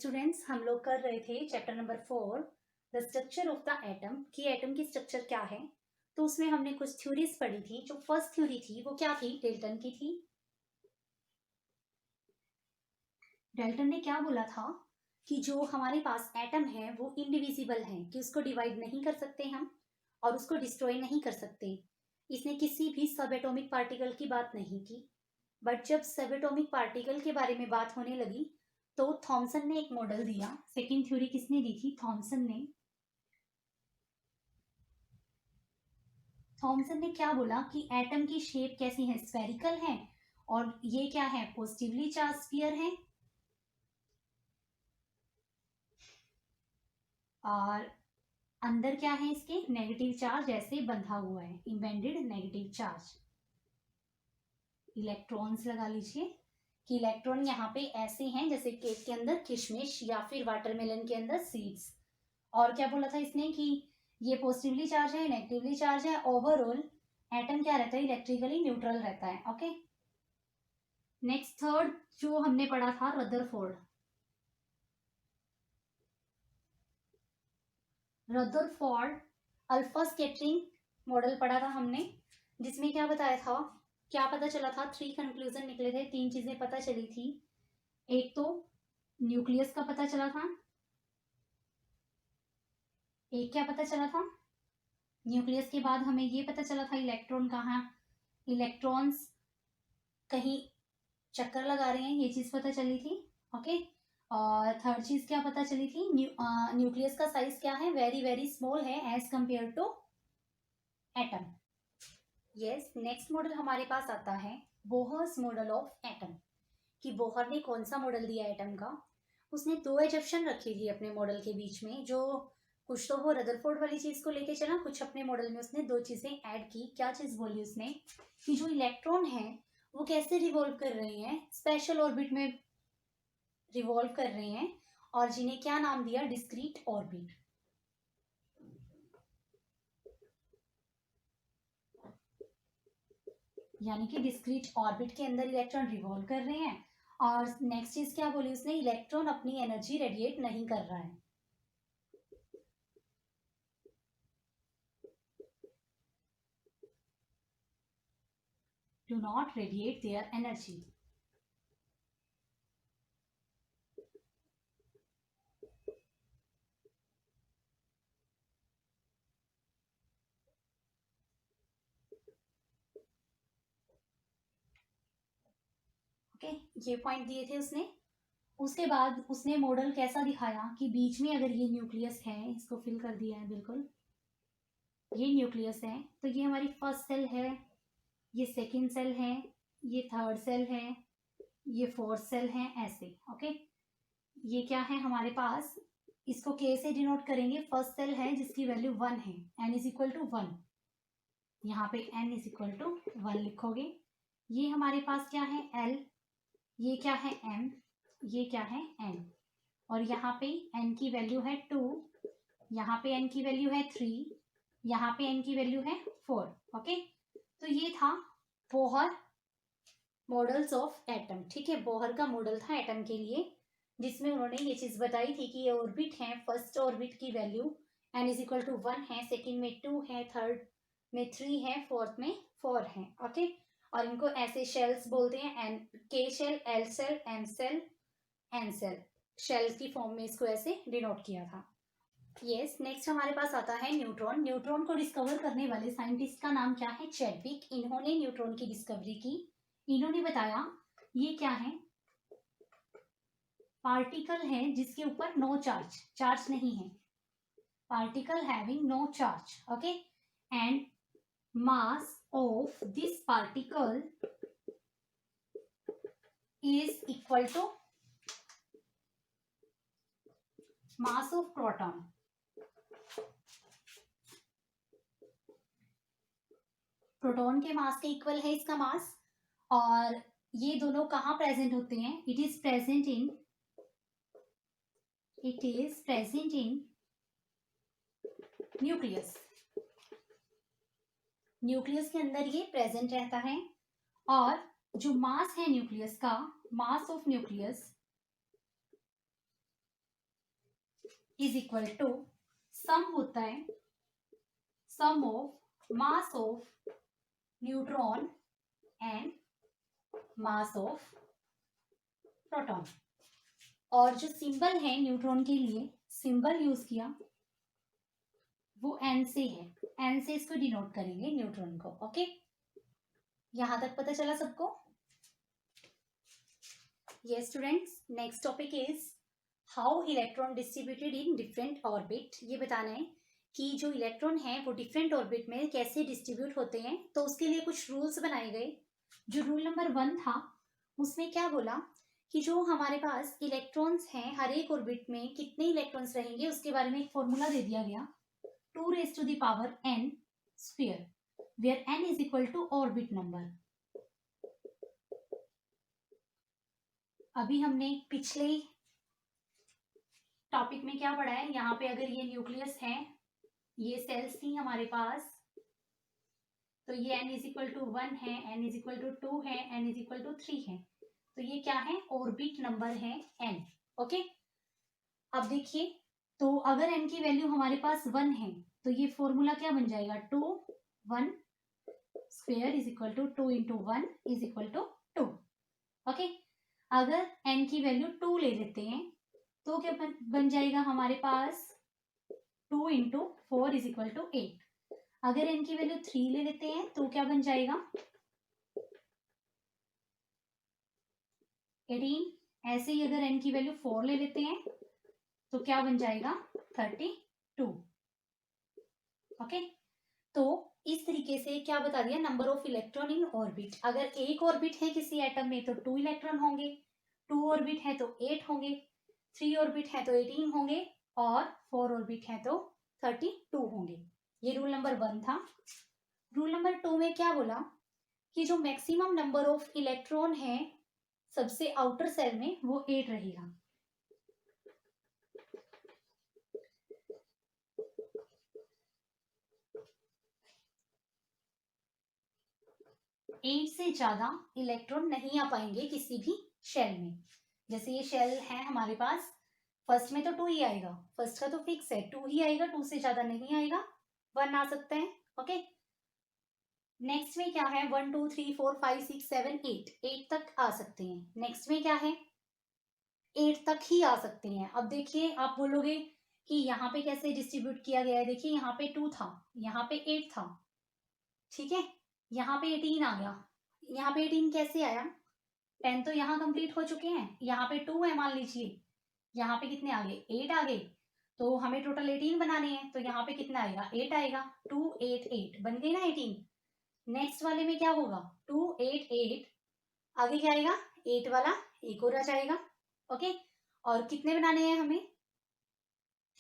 Students, हम लोग कर रहे थे chapter number 4 the structure of the atom कि एटम की स्ट्रक्चर क्या है। तो उसमें हमने कुछ थ्योरीज पढ़ी थी। जो फर्स्ट थ्योरी थी वो क्या थी? डेल्टन की थी। डेल्टन ने क्या बोला था कि जो हमारे पास एटम है वो इंडिविजिबल है, कि उसको डिवाइड नहीं कर सकते हम और उसको डिस्ट्रॉय नहीं कर सकते। इसने किसी भी सब एटॉमिक पार्टिकल की बात नहीं की। बट जब सब एटॉमिक पार्टिकल के बारे में बात होने लगी तो थॉमसन ने एक मॉडल दिया। सेकेंड थ्योरी किसने दी थी? थॉमसन ने। थॉमसन ने क्या बोला कि एटम की शेप कैसी है? स्फेरिकल है। और ये क्या है? पॉजिटिवली चार्ज स्फीयर है। और अंदर क्या है इसके? नेगेटिव चार्ज ऐसे बंधा हुआ है, इम्बेडेड नेगेटिव चार्ज। इलेक्ट्रॉन्स लगा लीजिए कि इलेक्ट्रॉन यहाँ पे ऐसे हैं जैसे केक के अंदर किशमिश या फिर वाटरमेलन के अंदर सीड्स। और क्या बोला था इसने कि ये पॉजिटिवली चार्ज है, नेगेटिवली चार्ज है। ओवरऑल एटम क्या रहता है? इलेक्ट्रिकली न्यूट्रल रहता है। ओके, नेक्स्ट थर्ड जो हमने पढ़ा था Rutherford. Rutherford alpha scattering model पढ़ा था हमने, जिसमें क्या बताया था, क्या पता चला था? 3 कंक्लूजन निकले थे, 3 चीजें पता चली थी। एक तो न्यूक्लियस का पता चला था। एक क्या पता चला था? न्यूक्लियस के बाद हमें ये पता चला था इलेक्ट्रॉन कहाँ, इलेक्ट्रॉन्स कहीं चक्कर लगा रहे हैं, ये चीज पता चली थी। ओके, और थर्ड चीज क्या पता चली थी? न्यूक्लियस का साइज क्या है? वेरी वेरी स्मॉल है as compare to atom. Yes, next model हमारे पास आता है बोहर्स मॉडल ऑफ एटम। कि बोहर ने कौन सा मॉडल दिया एटम का? उसने 2 एजप्शन रखी थी अपने मॉडल के बीच में। जो कुछ तो वो रदरफोर्ड वाली चीज को लेके चला, कुछ अपने मॉडल में उसने 2 चीजें ऐड की। क्या चीज बोली उसने? कि जो इलेक्ट्रॉन है वो कैसे रिवॉल्व कर रहे हैं? स्पेशल ऑर्बिट में रिवॉल्व कर रहे हैं, और जिन्हें क्या नाम दिया? Discrete orbit. यानी कि डिस्क्रीट ऑर्बिट के अंदर इलेक्ट्रॉन रिवॉल्व कर रहे हैं। और नेक्स्ट चीज क्या बोली उसने? इलेक्ट्रॉन अपनी एनर्जी रेडिएट नहीं कर रहा है। Do not radiate their energy. Okay, ये पॉइंट दिए थे उसने। उसके बाद उसने मॉडल कैसा दिखाया कि बीच में अगर ये न्यूक्लियस है, इसको फिल कर दिया है बिल्कुल, ये न्यूक्लियस है तो ये हमारी फर्स्ट सेल है, ये सेकंड सेल है, ये थर्ड सेल है, ये फोर्थ सेल है, ऐसे। ओके, ये क्या है हमारे पास? इसको के से डिनोट करेंगे। फर्स्ट सेल है जिसकी वैल्यू 1 है, n इज इक्वल टू 1। यहाँ पे n इज इक्वल टू 1 लिखोगे। ये हमारे पास क्या है? l। ये क्या है? m। ये क्या है? n। और यहाँ पे n की वैल्यू है 2, यहाँ पे n की वैल्यू है 3, यहाँ पे n की वैल्यू है 4। ओके, तो ये था बोहर मॉडल्स ऑफ एटम। ठीक है, बोहर का मॉडल था एटम के लिए, जिसमें उन्होंने ये चीज बताई थी कि ये ऑर्बिट है। फर्स्ट ऑर्बिट की value n is equal to 1 है, सेकेंड में 2 है, थर्ड में 3 है, फोर्थ में 4 है। ओके, और इनको ऐसे शेल्स बोलते हैं, एन के shell, L shell, M shell, N shell. Shell की फॉर्म में इसको ऐसे डिनोट किया था। यस, नेक्स्ट हमारे पास आता है न्यूट्रॉन। न्यूट्रॉन को डिस्कवर करने वाले साइंटिस्ट का नाम क्या है? चैडविक। इन्होंने न्यूट्रॉन की डिस्कवरी की। इन्होंने बताया ये क्या है? पार्टिकल है जिसके ऊपर नो चार्ज, चार्ज नहीं है, particle having no charge. Okay, and mass of this particle is equal to mass of proton. Proton के मास के इक्वल है इसका मास। और ये दोनों कहाँ प्रेजेंट होते हैं? It is present in nucleus. Nucleus के अंदर ये प्रेजेंट रहता है। और जो मास है न्यूक्लियस का, mass of nucleus is equal to sum होता है sum of mass of neutron and mass of proton. और जो सिंबल है न्यूट्रॉन के लिए सिंबल यूज किया वो एन से है, एन से इसको डिनोट करेंगे न्यूट्रॉन को। ओके, यहां तक पता चला सबको? Yes students, next topic is how electron distributed in different orbit. ये बताना है कि जो इलेक्ट्रॉन है वो डिफरेंट ऑर्बिट में कैसे डिस्ट्रीब्यूट होते हैं। तो उसके लिए कुछ रूल्स बनाए गए। जो रूल नंबर 1 था उसमें क्या बोला कि जो हमारे पास इलेक्ट्रॉन्स हैं हर एक ऑर्बिट में कितने इलेक्ट्रॉन्स रहेंगे उसके बारे में एक फॉर्मूला दे दिया गया, 2 raised to the power n square, where n is equal to orbit number। अभी हमने पिछले टॉपिक में क्या पढ़ा है, यहाँ पे अगर ये न्यूक्लियस है, ये सेल्स थी हमारे पास, तो ये n इज इक्वल टू 1 है, n इज इक्वल टू 2 है, n इज इक्वल टू 3 है। तो ये क्या है, ऑर्बिट नंबर है n। ओके, अब देखिए, तो अगर n की वैल्यू हमारे पास 1 है तो ये फॉर्मूला क्या बन जाएगा, 2 1 square is equal to 2 into 1 is equal to 2। Okay, अगर n की वैल्यू 2 ले लेते हैं तो क्या बन जाएगा हमारे पास, 2 इंटू 4 इज इक्वल टू 8। अगर n की वैल्यू 3 ले लेते हैं तो क्या बन जाएगा, 18। ऐसे ही अगर n की वैल्यू 4 ले लेते हैं तो क्या बन जाएगा, 32। ओके, तो इस तरीके से क्या बता दिया, number of electron in orbit. अगर एक ऑर्बिट है किसी एटम में तो 2 इलेक्ट्रॉन होंगे, 2 ऑर्बिट है तो 8 होंगे, 3 ऑर्बिट है तो 18 होंगे, और 4 ऑर्बिट है तो 32 होंगे। ये रूल नंबर 1 था। रूल नंबर 2 में क्या बोला कि जो मैक्सिमम नंबर ऑफ इलेक्ट्रॉन है सबसे आउटर सेल में वो 8 रहेगा। 8 से ज्यादा इलेक्ट्रॉन नहीं आ पाएंगे किसी भी शेल में। जैसे ये शेल है हमारे पास, फर्स्ट में तो 2 ही आएगा, फर्स्ट का तो फिक्स है 2 ही आएगा, 2 से ज्यादा नहीं आएगा, 1 आ सकता है। ओके, नेक्स्ट में क्या है, 1 2 3 4 5 6 7 8 तक आ सकते हैं। नेक्स्ट में क्या है, 8 तक ही आ सकते हैं। अब देखिए, आप बोलोगे कि यहाँ पे कैसे डिस्ट्रीब्यूट किया गया है, देखिए यहाँ पे 2 था, यहाँ पे 8 था, ठीक है, यहाँ पे 18 आ गया। यहाँ पे 18 कैसे आया, 10 तो यहाँ कंप्लीट हो चुके हैं, यहाँ पे 2 है मान लीजिए, यहाँ पे कितने आ गए, 8 आ गए, तो हमें टोटल 18 बनाने हैं, तो यहाँ पे कितना आएगा, 8 आएगा, 2 8 8 बन गई ना 18। नेक्स्ट वाले में क्या होगा, 2 8 8, आगे क्या आएगा, 8 वाला एक और आ जाएगा। ओके, और कितने बनाने हैं हमें,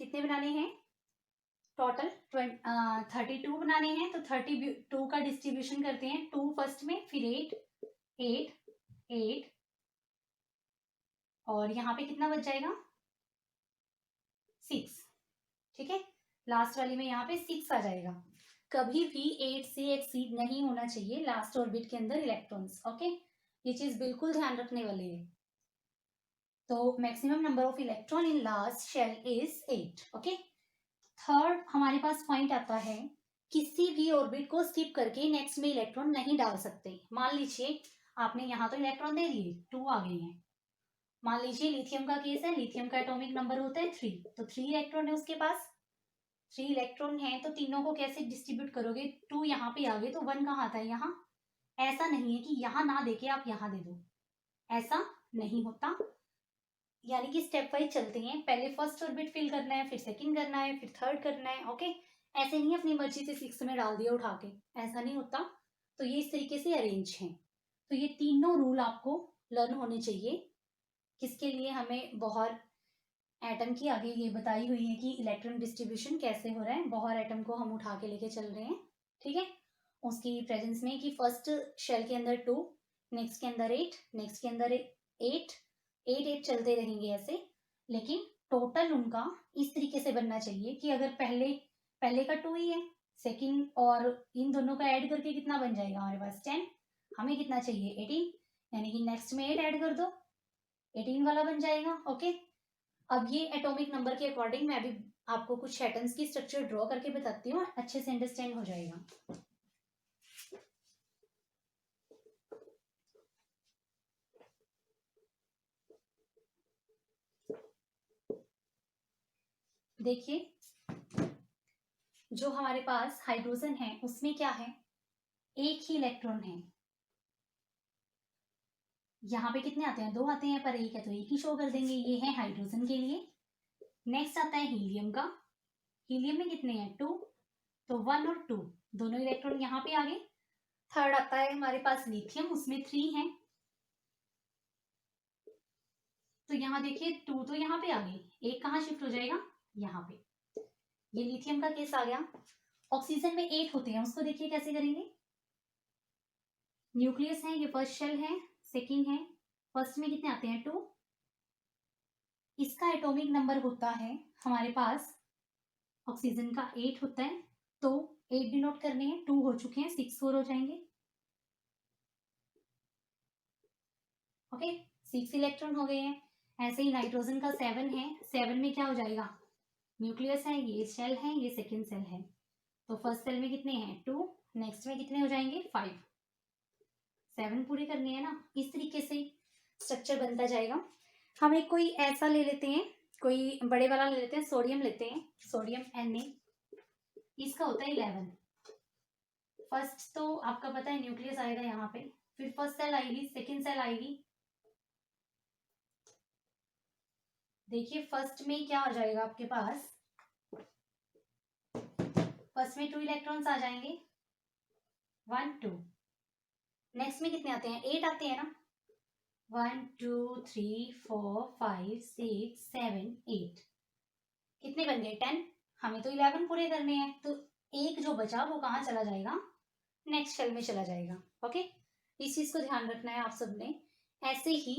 कितने बनाने हैं, टोटल 32 बनाने हैं। तो 32 का डिस्ट्रीब्यूशन करते हैं, 2 फर्स्ट में, फिर 8 8 8, और यहाँ पे कितना बच जाएगा, 6। ठीक है, लास्ट वाली में यहाँ पे 6 आ जाएगा। कभी भी 8 से एक्सीड नहीं होना चाहिए लास्ट ऑर्बिट के अंदर इलेक्ट्रॉन्स। ओके, ये चीज बिल्कुल ध्यान रखने वाली है। तो maximum number of electron in last shell is 8। Okay, third हमारे पास पॉइंट आता है, किसी भी ऑर्बिट को स्किप करके नेक्स्ट में इलेक्ट्रॉन नहीं डाल सकते। मान लीजिए आपने यहाँ तो इलेक्ट्रॉन दे दिए, 2 आ गए हैं। मान लीजिए लिथियम का केस है, लिथियम का एटॉमिक नंबर होता है 3, तो 3 इलेक्ट्रॉन है उसके पास, 3 इलेक्ट्रॉन है, तो तीनों को कैसे डिस्ट्रीब्यूट करोगे, 2 यहाँ पे आ गए तो 1 कहाँ आता है, यहाँ। ऐसा नहीं है कि यहाँ ना देके आप यहाँ दे दो, ऐसा नहीं होता। यानी कि स्टेप वाइज चलते हैं, पहले फर्स्ट ऑर्बिट फिल करना है, फिर सेकंड करना है, फिर थर्ड करना है। ओके, ऐसे नहीं अपनी मर्जी से 6 में डाल दिया उठा के, ऐसा नहीं होता। तो ये इस तरीके से अरेंज है। तो ये तीनों रूल आपको लर्न होने चाहिए। किसके लिए, हमें बोहर एटम की आगे ये बताई हुई है कि इलेक्ट्रॉन डिस्ट्रीब्यूशन कैसे हो रहा है। बोहर एटम को हम उठा के लेके चल रहे हैं, ठीक है, उसकी प्रेजेंस में, कि फर्स्ट शेल के अंदर 2, नेक्स्ट के अंदर 8, नेक्स्ट के अंदर 8 8 चलते रहेंगे ऐसे। लेकिन टोटल उनका इस तरीके से बनना चाहिए कि अगर पहले का 2 ही है, सेकंड और इन दोनों का ऐड करके कितना बन जाएगा हमारे पास, 10। हमें कितना चाहिए, 18, यानी कि नेक्स्ट में 8 ऐड कर दो, 18 वाला बन जाएगा। ओके, अब ये एटॉमिक नंबर के अकॉर्डिंग मैं अभी आपको कुछ एटम्स की स्ट्रक्चर ड्रॉ करके बताती हूँ, अच्छे से अंडरस्टैंड हो जाएगा। देखिए, जो हमारे पास हाइड्रोजन है उसमें क्या है, एक ही इलेक्ट्रॉन है। यहाँ पे कितने आते हैं, 2 आते हैं, पर एक है तो एक ही शो कर देंगे, ये है हाइड्रोजन के लिए। नेक्स्ट आता है हीलियम का। हीलियम में कितने हैं, 2, तो 1 और 2 दोनों इलेक्ट्रॉन यहाँ पे आ गए। थर्ड आता है हमारे पास लिथियम, उसमें 3 है। तो यहाँ देखिए 2 तो यहाँ पे आ गई, एक कहाँ शिफ्ट हो जाएगा, यहाँ पे। ये लिथियम का केस आ गया। ऑक्सीजन में 8 होते हैं, उसको देखिए कैसे करेंगे। न्यूक्लियस है, ये फर्स्ट शेल है, सेकंड है, फर्स्ट में कितने आते हैं, 2। इसका एटॉमिक नंबर होता है हमारे पास, ऑक्सीजन का 8 होता है, तो 8 डिनोट करने हैं, 2 हो चुके हैं, 6 4 हो जाएंगे। ओके, 6 इलेक्ट्रॉन हो गए हैं। ऐसे ही नाइट्रोजन का 7 है, 7 में क्या हो जाएगा, न्यूक्लियस है, ये शेल है, ये सेकंड सेल है, तो फर्स्ट सेल में कितने हैं, 2, नेक्स्ट में कितने हो जाएंगे, 5। 7 पूरे करने हैं ना, इस तरीके से स्ट्रक्चर बनता जाएगा। हम एक कोई ऐसा ले लेते हैं, कोई बड़े वाला ले लेते हैं, सोडियम लेते हैं, सोडियम Na, इसका होता है 11। फर्स्ट तो आपका पता है न्यूक्लियस आएगा यहाँ पे, फिर फर्स्ट सेल आएगी, सेकंड सेल आएगी। देखिए फर्स्ट में क्या हो जाएगा आपके पास, फर्स्ट में 2 इलेक्ट्रॉन्स आ जाएंगे, 1 2। नेक्स्ट में कितने आते हैं, 8 आते हैं ना, 1 2 3 4 5 6 7 8, कितने बन गए, 10। हमें तो 11 पूरे करने हैं, तो एक जो बचा वो कहाँ चला जाएगा, नेक्स्ट शेल में चला जाएगा। ओके, इस चीज को ध्यान रखना है आप सबने। ऐसे ही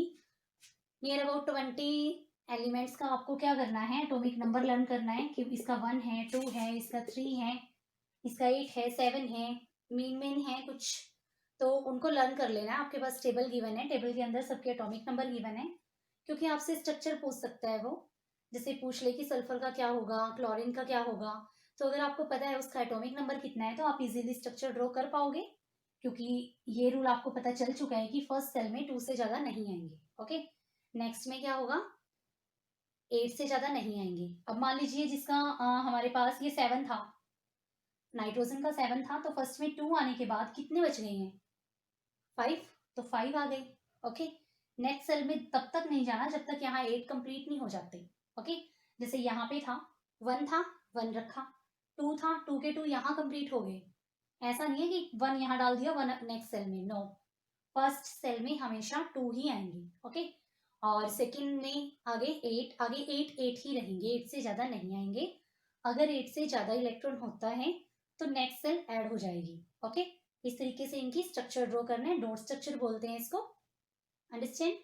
नियर अबाउट 20 एलिमेंट्स का आपको क्या करना है, एटॉमिक नंबर लर्न करना है कि इसका 1 है, 2 है, इसका 3 है, इसका 8 है, 7 है, मेन है कुछ, तो उनको लर्न कर लेना है। आपके पास टेबल गिवन है, टेबल के अंदर सबके एटॉमिक नंबर गिवन है, क्योंकि आपसे स्ट्रक्चर पूछ सकता है वो, जैसे पूछ ले कि सल्फर का क्या होगा, क्लोरीन का क्या होगा, तो अगर आपको पता है उसका एटॉमिक नंबर कितना है तो आप इजीली स्ट्रक्चर ड्रॉ कर पाओगे, क्योंकि ये रूल आपको पता चल चुका है कि फर्स्ट सेल में 2 से ज्यादा नहीं आएंगे। ओके, नेक्स्ट में क्या होगा, 8 से ज्यादा नहीं आएंगे। अब मान लीजिए जिसका हमारे पास ये 7 था, नाइट्रोजन का 7 था, तो फर्स्ट में 2 आने के बाद कितने बच गए हैं, 5, तो 5 आ गए। ओके, नेक्स्ट सेल में तब तक नहीं जाना जब तक यहाँ 8 कंप्लीट नहीं हो जाते। ओके, जैसे यहाँ पे था 1 था, 1 रखा, 2 था, 2 के 2 यहाँ कंप्लीट हो गए। ऐसा नहीं है कि 1 यहाँ डाल दिया, 1 नेक्स्ट सेल में, नो, फर्स्ट सेल में हमेशा 2 ही आएंगे। ओके, और सेकंड में आगे 8, आगे 8 8 ही रहेंगे, 8 से ज्यादा नहीं आएंगे। अगर 8 से ज्यादा इलेक्ट्रॉन होता है तो नेक्स्ट सेल ऐड हो जाएगी। ओके, इस तरीके से इनकी स्ट्रक्चर ड्रॉ करना है, डॉट स्ट्रक्चर बोलते हैं इसको। अंडरस्टैंड।